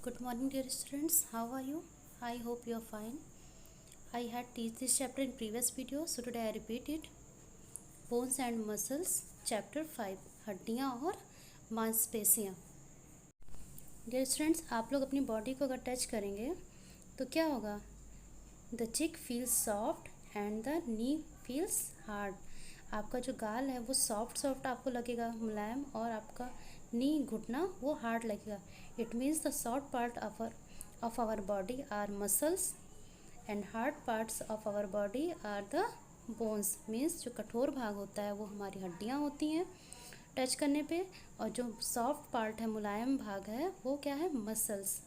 Good morning, dear students. How are you? I hope you are fine. I had teach this chapter in previous video, so today I repeat it. Bones and muscles, chapter 5. हड्डियाँ और मांसपेशियाँ. Dear students, आप लोग अपनी body को अगर touch करेंगे तो क्या होगा? The cheek feels soft and the knee feels hard. आपका जो गाल है वो सॉफ्ट आपको लगेगा, मुलायम, और आपका नी घुटना वो हार्ड लगेगा. It means the soft part of our body are muscles and hard parts of our body are the bones. Means जो कठोर भाग होता है वो हमारी हड्डियाँ होती हैं टच करने पे, और जो सॉफ्ट पार्ट है, मुलायम भाग है, वो क्या है? Muscles.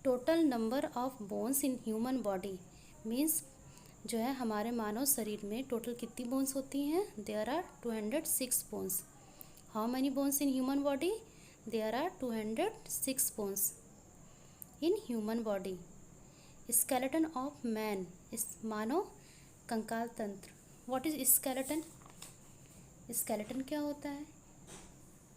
Total number of bones in human body means जो है हमारे मानव शरीर में टोटल कितनी बोन्स होती हैं? There are 206 bones. How many bones in human body? There are 206 bones in human body. Skeleton of man, इस मानव कंकाल तंत्र. What is skeleton? स्केलेटन क्या होता है?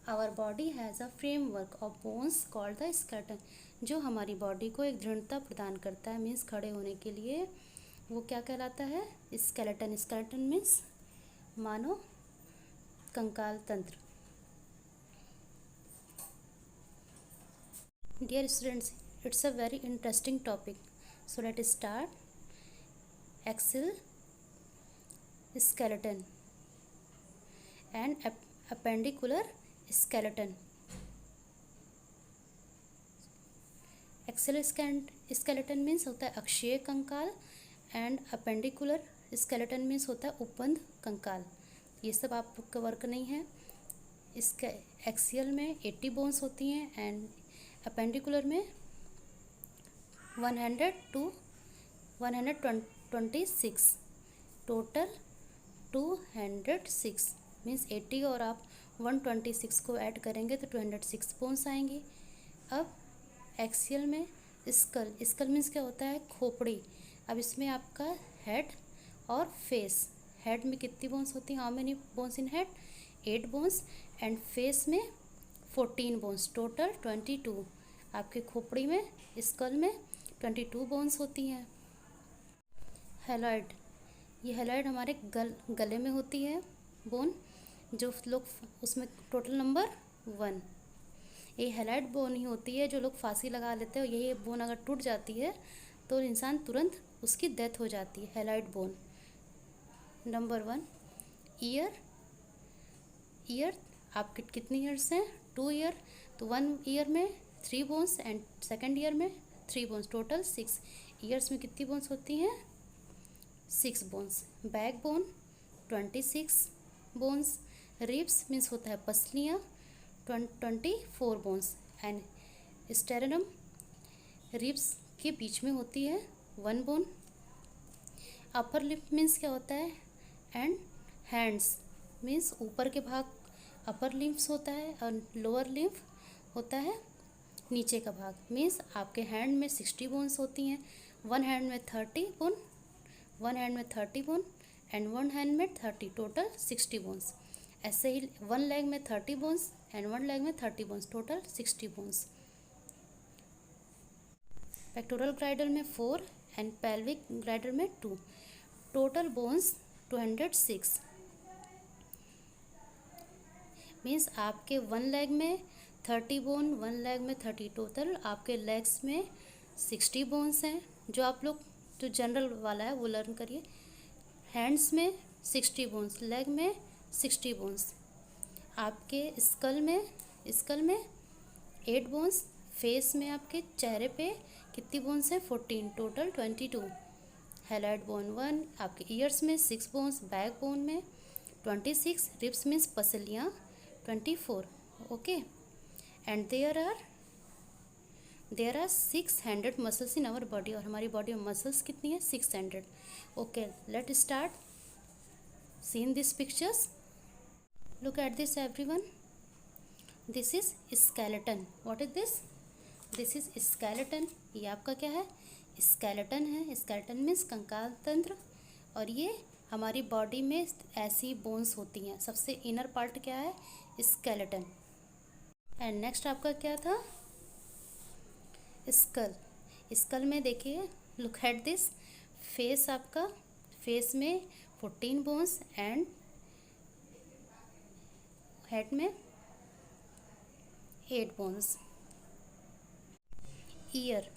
Our body has a framework of bones called the skeleton. जो हमारी body को एक दृढ़ता प्रदान करता है, मीन्स खड़े होने के लिए, वो क्या कहलाता है? स्केलेटन. स्केलेटन मीन्स मानव कंकाल तंत्र. Dear students, it's a very interesting topic, so let start. Axial skeleton and appendicular skeleton. Axial skeleton means होता है अक्षीय कंकाल, एंड अपेंडिकुलर skeleton मीन्स होता है उपबंध कंकाल. ये सब आप लोग का वर्क नहीं है. इसके एक्सियल में 80 बोन्स होती हैं एंड अपेंडिकुलर में 100 to 126. टोटल 206 मीन्स 80 और आप 126 को ऐड करेंगे तो 206 बोन्स आएंगी. अब एक्सियल में स्कल मीन्स क्या होता है? खोपड़ी. अब इसमें आपका हेड और फेस. हेड में कितनी बोन्स होती हैं? How many bones in head? 8 bones. And face में 14 बोन्स. टोटल 22. आपके खोपड़ी में, स्कल में 22 बोन्स होती हैं. हेलॉइड, ये हेलॉइड हमारे गले में होती है बोन, जो लोग उसमें टोटल नंबर 1. ये हेलॉइड बोन ही होती है जो लोग फांसी लगा लेते हैं, और यही बोन अगर टूट जाती है तो इंसान तुरंत उसकी डेथ हो जाती है. हेलॉइड बोन. Number 1 year. ईयर आपके कितनी ईयर्स हैं? 2 ईयर. तो 1 ईयर में 3 बोन्स एंड सेकेंड ईयर में 3 बोन्स. टोटल 6 ईयर्स में कितनी बोन्स होती हैं? 6 bones. Back bone 26 bones. Ribs means होता है पसलियाँ, 24 बोन्स. एंड स्टेरनम रिब्स के बीच में होती है 1 बोन. अपर लिप मीन्स क्या होता है? एंड हैंड्स मीन्स ऊपर के भाग अपर लिम्फ्स होता है, और लोअर लिम्फ होता है नीचे का भाग. मीन्स आपके हैंड में 60 बोन्स होती हैं. वन हैंड में 30 बोन एंड वन हैंड में 30. Total 60 bones. ऐसे ही वन लेग में 30 बोन्स एंड वन लेग में 30 बोन्स. Total 60 bones. पेक्टोरल ग्राइडल में 4 एंड पेल्विक ग्राइडल में 2. Total bones 206. मीन्स आपके वन लेग में 30 बोन, वन लेग में 30. टोटल आपके लेग्स में 60 बोन्स हैं. जो आप लोग जो जनरल वाला है वो लर्न करिए. हैंड्स में 60 बोन्स, लेग में 60 बोन्स. आपके स्कल में 8 बोन्स. फेस में आपके चेहरे पे कितनी बोन्स हैं? 14. टोटल 22. हेलॉइड बोन 1. आपके ईयर्स में 6 बोन्स. बैक बोन में 26. रिब्स मीन्स पसलियाँ 24. Okay. And there are 600 muscles in our body. और हमारी बॉडी में मसल्स कितनी है? 600. Okay, let start. See in this pictures. Look at this everyone. This is skeleton. What is this? This is skeleton. ये आपका क्या है? स्केलेटन है. स्केलेटन मीन्स कंकाल तंत्र. और ये हमारी बॉडी में ऐसी बोन्स होती हैं. सबसे इनर पार्ट क्या है? स्केलेटन. एंड नेक्स्ट आपका क्या था? स्कल, स्कल में देखिए, लुक एट दिस, फेस आपका, फेस में 14 बोन्स एंड हेड में 8 बोन्स। ईयर,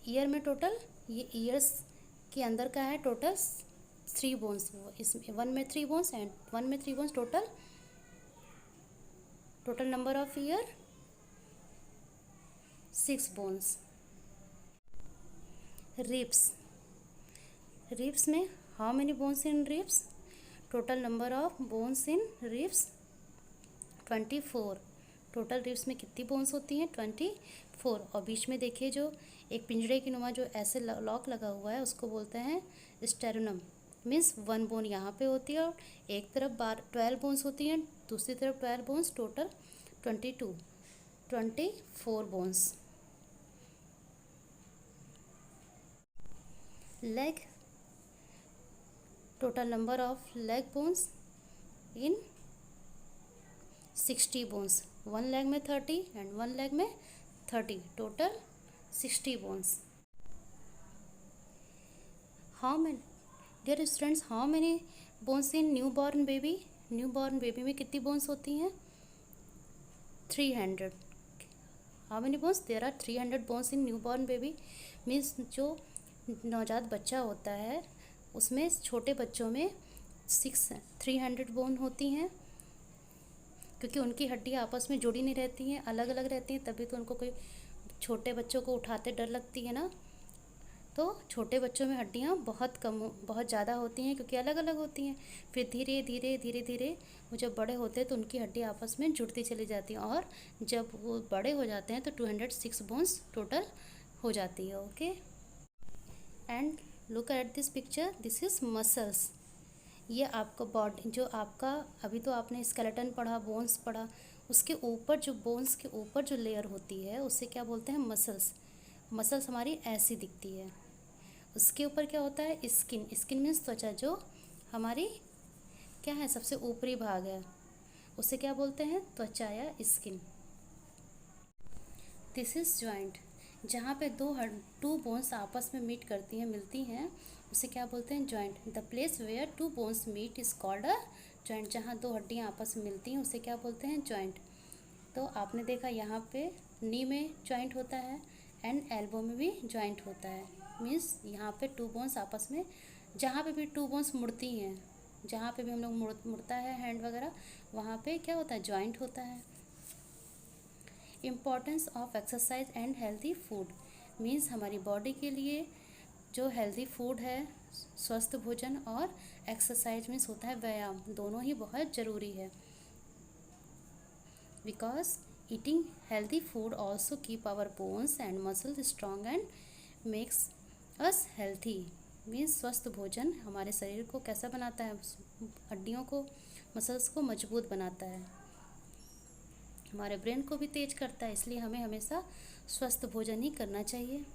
ईयर में टोटल, ये ईयर्स के अंदर का है टोटल 3 बोन्स, इसमें 1 में 3 बोन्स एंड 1 में 3 bones, total number of ear 6 bones. Ribs, ribs में how many bones in ribs, total number of bones in ribs 24, total ribs में कितनी बोन्स होती हैं 24। और बीच में देखिए जो एक पिंजरे की नुमा जो ऐसे लॉक लगा हुआ है उसको बोलते हैं स्टेरोनम, मीन्स 1 बोन यहाँ पे होती है और एक तरफ 12 बोन्स होती हैं, दूसरी तरफ 12 bones, total 24 bones. Leg, total number of leg bones in 60 bones, 1 leg में 30 एंड 1 लेग में 30, total 60 bones. How many, dear students, how many bones in new born baby, new born baby में कितनी bones होती हैं 300। How many bones, there are 300 bones in new born baby, means जो नवजात बच्चा होता है उसमें छोटे बच्चों में 300 बोन होती हैं, क्योंकि उनकी हड्डियाँ आपस में जुड़ी नहीं रहती हैं, अलग अलग रहती हैं, तभी तो उनको कोई छोटे बच्चों को उठाते डर लगती है ना। तो छोटे बच्चों में हड्डियाँ बहुत ज़्यादा होती हैं क्योंकि अलग अलग होती हैं। फिर धीरे धीरे धीरे धीरे वो जब बड़े होते हैं तो उनकी हड्डियाँ आपस में जुड़ती चली जाती हैं, और जब वो बड़े हो जाते हैं तो 206 बोन्स टोटल हो जाती है। Okay, and look at this picture, this is muscles. ये आपका बॉडी, जो आपका अभी तो आपने स्केलेटन पढ़ा, बोन्स पढ़ा, उसके ऊपर जो बोन्स के ऊपर जो लेयर होती है उसे क्या बोलते हैं मसल्स। मसल्स हमारी ऐसी दिखती है, उसके ऊपर क्या होता है स्किन, स्किन मीन्स त्वचा, जो हमारी क्या है सबसे ऊपरी भाग है, उसे क्या बोलते हैं त्वचा या स्किन। दिस इज जॉइंट, जहाँ पे टू बोन्स आपस में मीट करती हैं, मिलती हैं, उसे क्या बोलते हैं joint. The place where two bones meet is called a joint, जहाँ दो हड्डियाँ आपस में मिलती हैं उसे क्या बोलते हैं जॉइंट। तो आपने देखा यहाँ पे नी में जॉइंट होता है एंड एल्बो में भी जॉइंट होता है, मीन्स यहाँ पे टू बोन्स आपस में, जहाँ पे भी टू बोन्स मुड़ती हैं, जहाँ पे भी हम लोग मुड़ता है हैंड वगैरह, वहाँ पे क्या होता है जॉइंट होता है। Importance of exercise and healthy food, means हमारी बॉडी के लिए जो हेल्दी फूड है, स्वस्थ भोजन, और एक्सरसाइज मीन्स होता है व्यायाम, दोनों ही बहुत ज़रूरी है। Because eating healthy food also keep our bones and muscles strong and makes us healthy, means स्वस्थ भोजन हमारे शरीर को कैसा बनाता है, हड्डियों को, मसल्स को मजबूत बनाता है, हमारे ब्रेन को भी तेज करता है, इसलिए हमें हमेशा स्वस्थ भोजन ही करना चाहिए।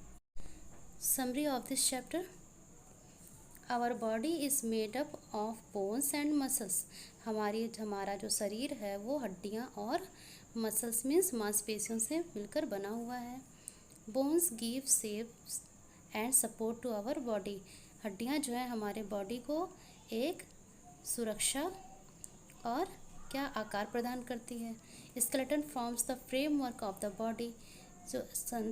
Summary of this chapter, our body is made up of bones and muscles, हमारा जो शरीर है वो हड्डियाँ और मसल्स मीन्स मांसपेशियों से मिलकर बना हुआ है। Bones give shape and support to our body, हड्डियाँ जो है हमारे बॉडी को एक सुरक्षा और क्या आकार प्रदान करती है। Skeleton forms the framework of the body, जो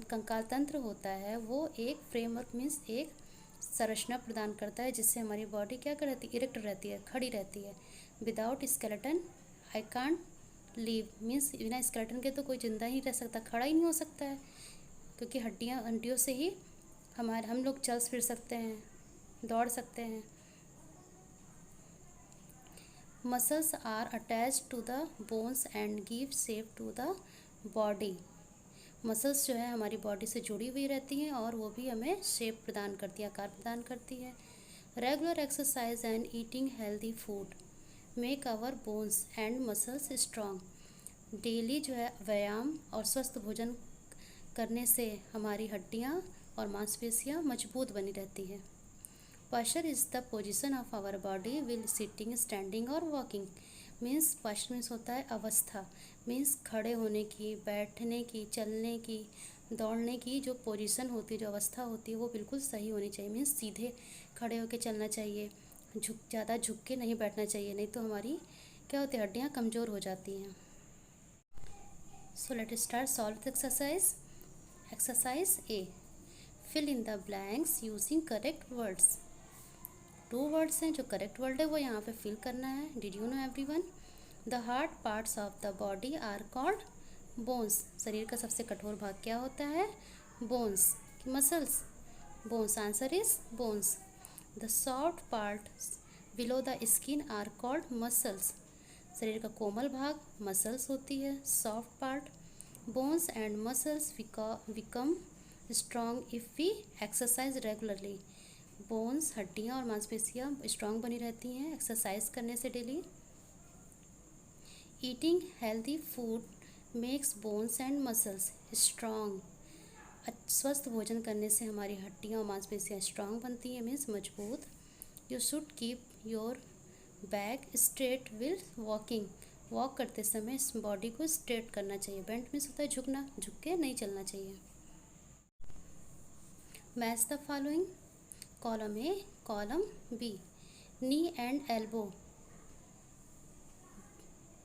कंकाल तंत्र होता है वो एक फ्रेमवर्क मीन्स एक संरचना प्रदान करता है, जिससे हमारी बॉडी क्या रहती है इरेक्ट रहती है, खड़ी रहती है। Without skeleton I can't leave, means बिना स्केलेटन के तो कोई जिंदा ही रह सकता, खड़ा ही नहीं हो सकता है, क्योंकि हड्डियों से ही हम लोग चल फिर सकते हैं, दौड़ सकते हैं। Muscles are attach to the bones and give shape to the body, muscles जो है हमारी बॉडी से जुड़ी हुई रहती हैं और वो भी हमें शेप प्रदान करती है, आकार प्रदान करती है। Regular exercise and eating healthy food make our bones and muscles strong, daily जो है व्यायाम और स्वस्थ भोजन करने से हमारी हड्डियाँ और मांसपेशियाँ मजबूत बनी रहती है। Posture is the position of our body while sitting, standing or walking, means posture means होता है अवस्था, मीन्स खड़े होने की, बैठने की, चलने की, दौड़ने की जो पोजीशन होती है, जो अवस्था होती है वो बिल्कुल सही होनी चाहिए। मीन्स सीधे खड़े होकर चलना चाहिए, ज़्यादा झुक के नहीं बैठना चाहिए, नहीं तो हमारी क्या होती है, हड्डियाँ कमज़ोर हो जाती हैं। So let start solve exercise. Exercise A, fill in the blanks using correct words. 2 words हैं, जो करेक्ट वर्ड है वो यहाँ पे फिल करना है। Did you know everyone? The hard parts of the body are called bones. शरीर का सबसे कठोर भाग क्या होता है? Bones. Muscles? Bones. Answer is bones. The soft parts below the skin are called muscles. शरीर का कोमल भाग मसल्स होती है, soft part. Bones and muscles become strong if we exercise regularly. Bones, हड्डियाँ और मांसपेशियाँ स्ट्रॉन्ग बनी रहती हैं एक्सरसाइज करने से daily. Eating healthy food makes bones and muscles strong. स्वस्थ भोजन करने से हमारी हड्डियाँ और मांसपेशियाँ स्ट्रॉन्ग बनती हैं, मीन्स मजबूत। You should keep your back straight will walking. Walk करते समय इस बॉडी को स्ट्रेट करना चाहिए। बेंट मीन्स होता है झुकना, झुक के नहीं चलना चाहिए। Match the following. Column A, column B. Knee and elbow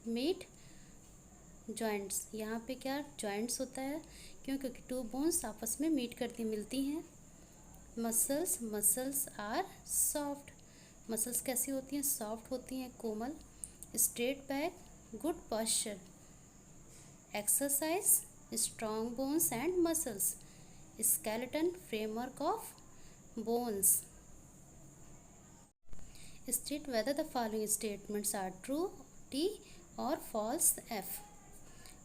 meet joints. यहाँ पे क्या जॉइंट्स होता है? क्यों? क्योंकि 2 बोन्स आपस में मीट करती मिलती हैं। Muscles, muscles are soft. Muscles कैसी होती हैं? सॉफ्ट होती हैं, कोमल। Straight back, good posture. Exercise, strong bones and muscles. Skeleton, framework of bones. State whether the following statements are true T or false F.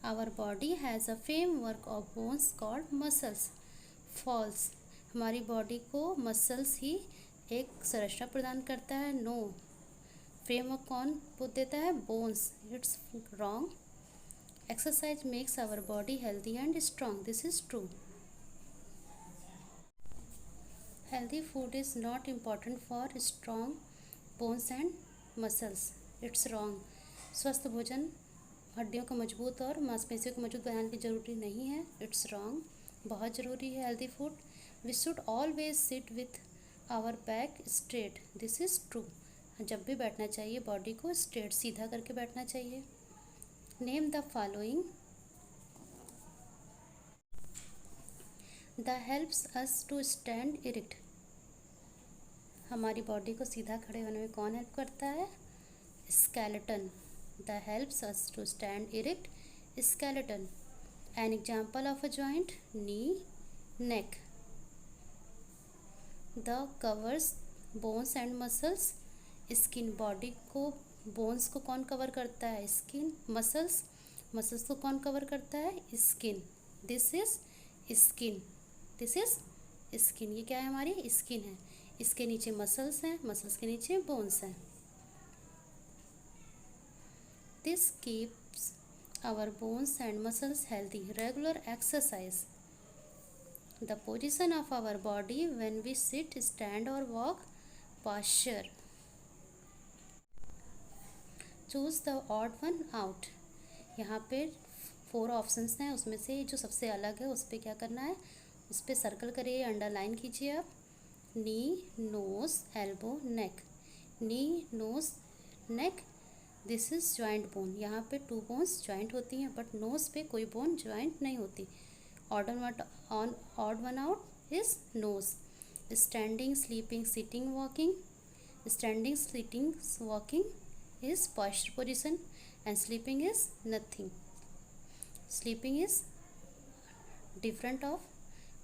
Our body has a framework of bones called muscles. False. हमारी body को muscles ही एक संरचना प्रदान करता है। No. Framework कौन देता है? Bones. It's wrong. Exercise makes our body healthy and strong. This is true. Healthy food is not important for strong bones and muscles. It's wrong. स्वस्थ भोजन हड्डियों को मजबूत और मांसपेशियों को मजबूत बनाने की जरूरी नहीं है। It's wrong. बहुत ज़रूरी है healthy food. We should always sit with our back straight. This is true. जब भी बैठना चाहिए बॉडी को स्ट्रेट, सीधा करके बैठना चाहिए। Name the following. The helps us to stand erect. हमारी बॉडी को सीधा खड़े होने में कौन हेल्प करता है? Skeleton. The helps us to stand erect, skeleton. An example of a joint, knee, neck. The covers bones and muscles, skin. Body को, बोन्स को कौन कवर करता है? स्किन। मसल्स, मसल्स को कौन कवर करता है? Skin. This is skin. This is skin. ये क्या है? हमारी स्किन है। इसके नीचे मसल्स हैं, मसल्स के नीचे बोन्स हैं। This keeps our bones and muscles healthy. Regular exercise. The position of our body when we sit, stand और walk. Posture. Choose the odd one out. यहाँ पे 4 ऑप्शंस हैं, उसमें से जो सबसे अलग है उस पर क्या करना है? उस पर सर्कल करिए, अंडरलाइन कीजिए आप। Knee, nose, elbow, neck. Knee, nose, neck. This is joint bone. यहाँ पे 2 बोन्स जॉइंट होती हैं, बट नोज पे कोई बोन जॉइंट नहीं होती। Odd one out is nose. Standing, sleeping, sitting, walking. Standing, sitting, walking is posture position and sleeping is nothing. Sleeping is different of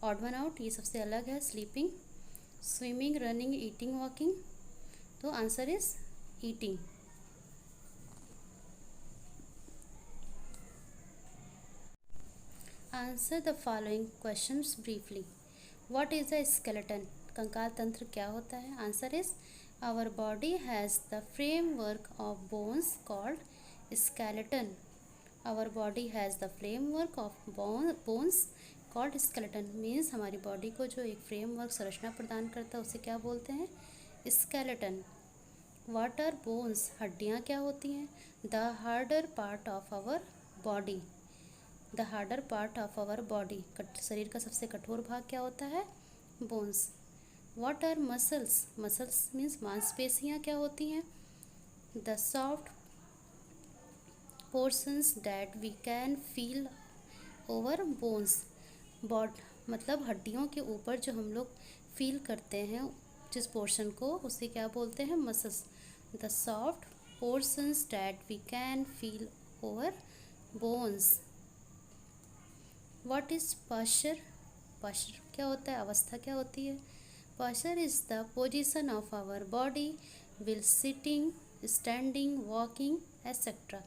odd one out, ये सबसे अलग है स्लीपिंग। Swimming, running, eating, walking. तो answer is eating. Answer the following questions briefly. What is a skeleton? कंकाल तंत्र क्या होता है? Answer is our body has the framework of bones called skeleton. Our body has the framework of bones called skeleton. Means हमारी body को जो एक framework, संरचना प्रदान करता है उसे क्या बोलते हैं? स्केलेटन। What are bones? हड्डियाँ क्या होती हैं? The harder part of our body. The harder part of our body, शरीर का सबसे कठोर भाग क्या होता है? Bones. What are muscles? Muscles means मांसपेशियाँ क्या होती हैं? The soft portions that we can feel over bones. बॉड मतलब हड्डियों के ऊपर जो हम लोग फील करते हैं जिस पोर्शन को, उसे क्या बोलते हैं? Muscles. The soft portions that we can feel over bones. What is posture? Posture क्या होता है? अवस्था क्या होती है? Posture is the position of our body will sitting, standing, walking etcetera.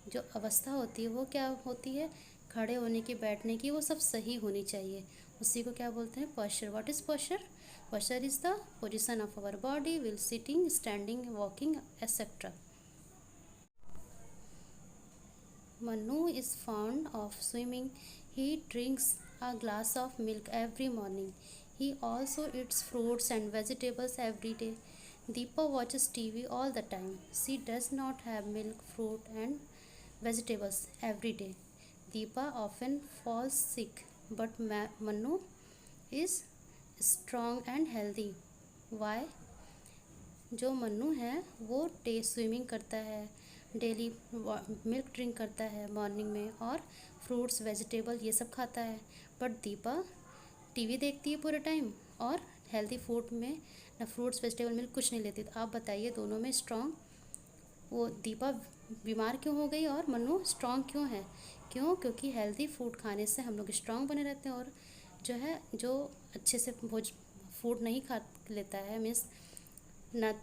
जो अवस्था होती है वो क्या होती है? खड़े होने की, बैठने की, वो सब सही होनी चाहिए, उसी को क्या बोलते हैं? Posture. What is posture? Posture is the position of our body will sitting, standing, walking etcetera. Manu is fond of swimming. He drinks a glass of milk every morning. He also eats fruits and vegetables every day. Deepa watches TV all the time. She does not have milk, fruit, and vegetables every day. Deepa often falls sick, but Manu is strong and healthy. Why? जो मन्नू है वो swimming करता है, daily milk drink करता है morning में, और fruits, vegetable ये सब खाता है। बट दीपा टीवी देखती है पूरे टाइम और हेल्दी फूड में ना फ्रूट्स, वेजिटेबल, मिल्क कुछ नहीं लेती। तो आप बताइए दोनों में स्ट्रॉन्ग, वो दीपा बीमार क्यों हो गई और मन्नू स्ट्रॉन्ग क्यों है? क्यों? क्योंकि हेल्दी फूड खाने से हम लोग स्ट्रॉन्ग बने रहते हैं, और जो है जो अच्छे से फूड नहीं खा लेता है, मीन्स ना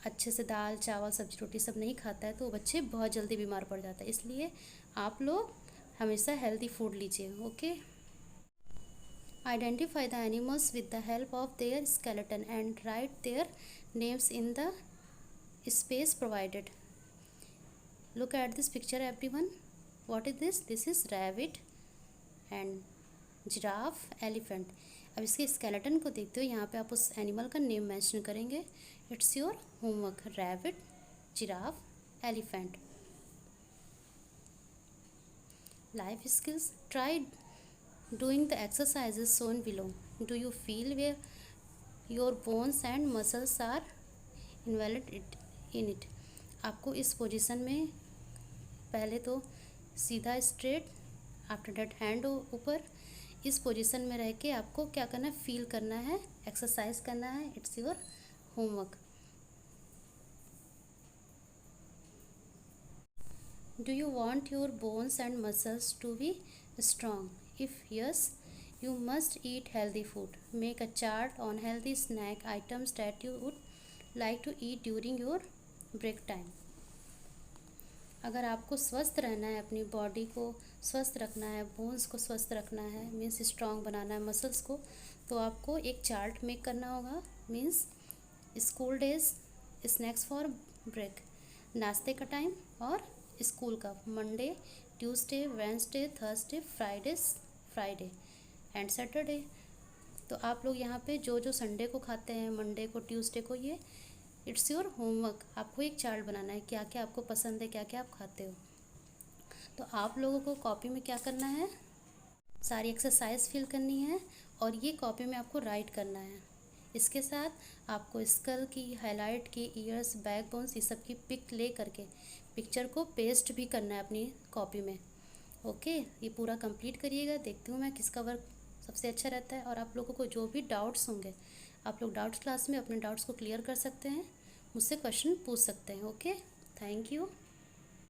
अच्छे से दाल, चावल, सब्जी, रोटी सब नहीं खाता है, तो बच्चे बहुत जल्दी बीमार पड़ जाता है। इसलिए आप लोग हमेशा हेल्दी फूड लीजिए। Okay. Identify the animals with the help of their skeleton and right their names in the space provided. Look at this picture everyone. What is this? This is rabbit and giraffe, elephant. अब इसके skeleton को देखते हो, यहाँ पे आप उस animal का नेम मेंशन करेंगे। It's your homework. Rabbit, giraffe, elephant. Life skills. Try doing the exercises shown below. Do you feel where your bones and muscles are invalid in it? आपको इस पोजीशन में पहले तो सीधा स्ट्रेट, आफ्टर दैट हैंड ऊपर, इस position में रह के आपको क्या करना है? फील करना है, एक्सरसाइज करना है। It's your homework. Do you want your bones and muscles to be strong? If yes, you must eat healthy food. Make a chart on healthy snack items that you would like to eat during your break time. अगर आपको स्वस्थ रहना है, अपनी body को स्वस्थ रखना है, बोन्स को स्वस्थ रखना है, मीन्स स्ट्रॉन्ग बनाना है मसल्स को, तो आपको एक चार्ट मेक करना होगा। Means school days, snacks for break, नाश्ते का टाइम और स्कूल का, Monday, Tuesday, Wednesday, Thursday, Friday and Saturday. तो आप लोग यहाँ पे जो जो संडे को खाते हैं, मंडे को, ट्यूसडे को, ये इट्स योर होमवर्क। आपको एक चार्ट बनाना है, क्या क्या आपको पसंद है, क्या क्या आप खाते हो। तो आप लोगों को कॉपी में क्या करना है? सारी एक्सरसाइज फिल करनी है और ये कॉपी में आपको राइट करना है। इसके साथ आपको स्कल की, हाईलाइट की, ईयर्स, बैक बोन्स, ये सब की पिक ले करके पिक्चर को पेस्ट भी करना है अपनी कॉपी में। ओके, ये पूरा कंप्लीट करिएगा। देखती हूँ मैं किसका वर्क सबसे अच्छा रहता है। और आप लोगों को जो भी डाउट्स होंगे, आप लोग डाउट्स क्लास में अपने डाउट्स को क्लियर कर सकते हैं, मुझसे क्वेश्चन पूछ सकते हैं। Okay, thank you.